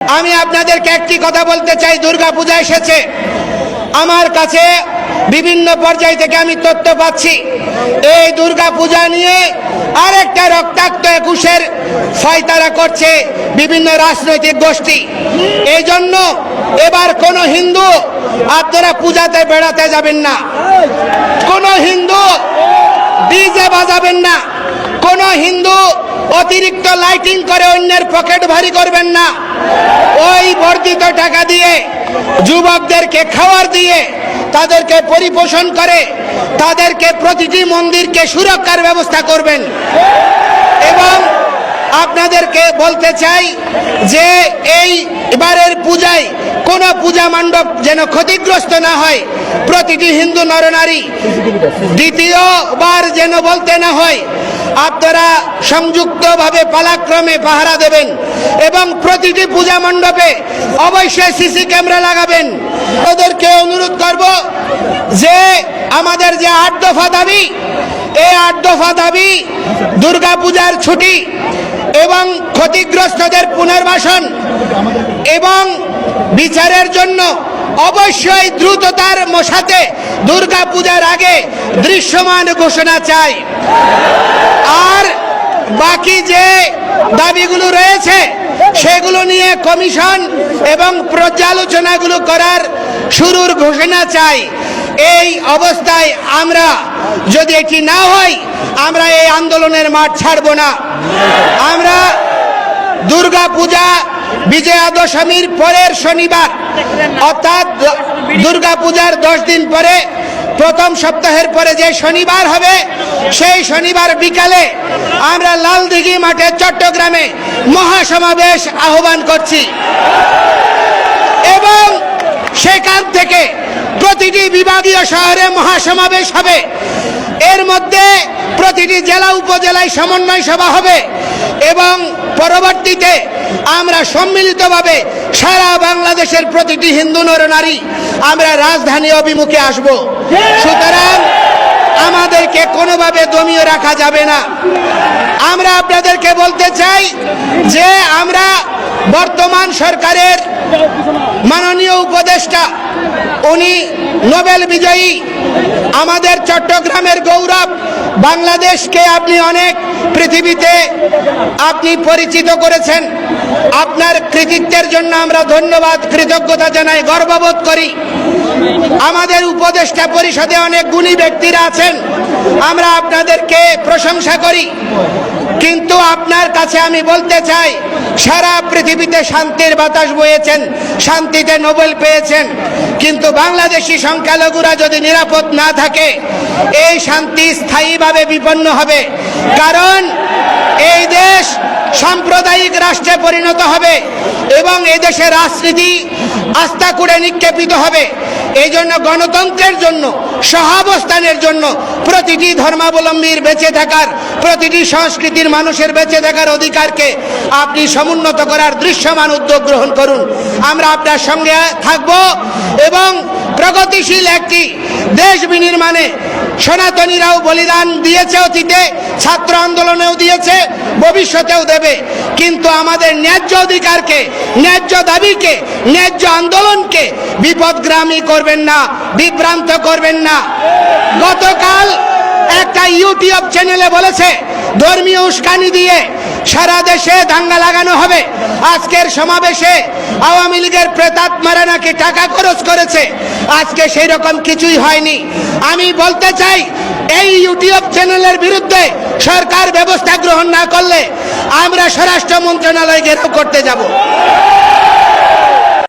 আমি আপনাদেরকে একটি কথা বলতে চাই, দুর্গা পূজা এসেছে। আমার কাছে বিভিন্ন পর্যায় থেকে আমি তথ্য পাচ্ছি এই দুর্গা পূজা নিয়ে আরেকটা রক্তাক্ত 21-এর ফয়তারা করছে বিভিন্ন রাজনৈতিক গোষ্ঠী। এই জন্য এবার কোন হিন্দু আপনারা পূজাতে বেড়াতে যাবেন না, কোন হিন্দু ডিজে বাজাবেন না, কোন হিন্দু অতিরিক্ত লাইটিং করে অন্যের পকেট ভারী করবেন না। ওই বর্ধিত টাকা দিয়ে যুবকদেরকে খাওয়ার দিয়ে তাদেরকে পরিপোষণ করে তাদেরকে প্রতিটি মন্দিরকে সুরক্ষার ব্যবস্থা করবেন। এবং আপনাদেরকে বলতে চাই যে এই এবারের পূজায় কোন পূজা মণ্ডপ যেন ক্ষতিগ্রস্ত না হয়, প্রতিটি হিন্দু নরনারী দ্বিতীয়বার যেন বলতে না হয়। আপনারা সংযুক্তভাবে পালাক্রমে পাহারা দেবেন এবং প্রতিটি পূজা মণ্ডপে অবশ্যই সিসি ক্যামেরা লাগাবেন। ওদেরকে অনুরোধ করব যে আমাদের যে 8 দফা দাবি, এই 8 দফা দাবি দুর্গা পূজার ছুটি এবং ক্ষতিগ্রস্তদের পুনর্বাসন এবং বিচারের জন্য অবশ্যই দ্রুততার সাথে দুর্গা পূজার আগে দৃশ্যমান ঘোষণা চাই। আর বাকি যে দাবিগুলো রয়েছে সেগুলো নিয়ে কমিশন এবং পর্যালোচনাগুলো করার শুরুর ঘোষণা চাই। এই অবস্থায় আমরা যদি এটি না হয় আমরা এই আন্দোলনের মাঠ ছাড়ব না। আমরা দুর্গা পূজা বিজয়া দশমীর পরের শনিবার অর্থাৎ দুর্গা পূজার 10 দিন পরে প্রথম সপ্তাহের পরে যে শনিবার হবে সেই শনিবার বিকালে আমরা লালদিঘি মাঠে চট্টগ্রামে মহাসমাবেশ আহ্বান করছি এবং সেখান থেকে প্রতিটি বিভাগীয় শহরে মহাসমাবেশ হবে। এর মধ্যে প্রতিটি জেলা উপজেলায় সমন্বয় সভা হবে এবং পরবর্তীতে আমরা সম্মিলিতভাবে সারা বাংলাদেশের প্রতিটি হিন্দু নরনারী আমরা রাজধানী অভিমুখে আসব। সুতরাং আমাদেরকে কোনোভাবে দমিয়ে রাখা যাবে না। আমরা আপনাদেরকে বলতে চাই যে আমরা বর্তমান সরকারের মাননীয় উপদেষ্টা, উনি নোবেল বিজয়ী, আমাদের চট্টগ্রামের গৌরব, বাংলাদেশকে আপনি অনেক পৃথিবীতে আপনি পরিচিত করেছেন। আপনার কৃতিত্বের জন্য আমরা ধন্যবাদ কৃতজ্ঞতা জানাই, গর্ববোধ করি। আমাদের উপদেষ্টা পরিষদে অনেক গুণী ব্যক্তিরা আছেন, আমরা আপনাদেরকে প্রশংসা করি। কিন্তু আপনার কাছে আমি বলতে চাই, সারা পৃথিবীতে শান্তির বাতাস বয়েছেন, শান্তিতে নোবেল পেয়েছেন, কিন্তু বাংলাদেশি সংখ্যালঘুরা যদি নিরাপদ না থাকে এই শান্তি স্থায়ীভাবে বিপন্ন হবে। কারণ এই দেশ সাম্প্রদায়িক রাষ্ট্রে পরিণত হবে এবং এই দেশের রাজনীতি আস্তাকুড়ে নিক্ষেপিত হবে। এই জন্য গণতন্ত্রের জন্য, সহাবস্থানের জন্য, প্রতিটি ধর্মাবলম্বীর বেঁচে থাকার, প্রতিটি সংস্কৃতির মানুষের বেঁচে থাকার অধিকারকে আপনি সমুন্নত করার দৃশ্যমান উদ্যোগ গ্রহণ করুন। আমরা আপনার সঙ্গে থাকব এবং প্রগতিশীল একটি দেশ বিনির্মাণে সনাতনীরাও বলিদান দিয়েছে, অতীতে ছাত্র আন্দোলনেও দিয়েছে, ভবিষ্যতেও দেবে। কিন্তু আমাদের ন্যায্য অধিকারকে, ন্যায্য দাবিকে, ন্যায্য আন্দোলনকে বিপদগ্রামী করবেন না, বিভ্রান্ত করবেন না। গতকাল একটা ইউটিউব চ্যানেলে বলেছে ধর্মীয় উস্কানি দিয়ে সারা দেশে দাঙ্গা লাগানো হবে। আজকের সমাবেশে আওয়ামী লীগের প্রেতাত্মারা নাকি টাকা খরচ করেছে, আজকে সেই রকম কিছুই হয়নি। আমি বলতে চাই এই ইউটিউব চ্যানেলের বিরুদ্ধে সরকার ব্যবস্থা গ্রহণ না করলে আমরা স্বরাষ্ট্র মন্ত্রণালয় ঘেরাও করতে যাব।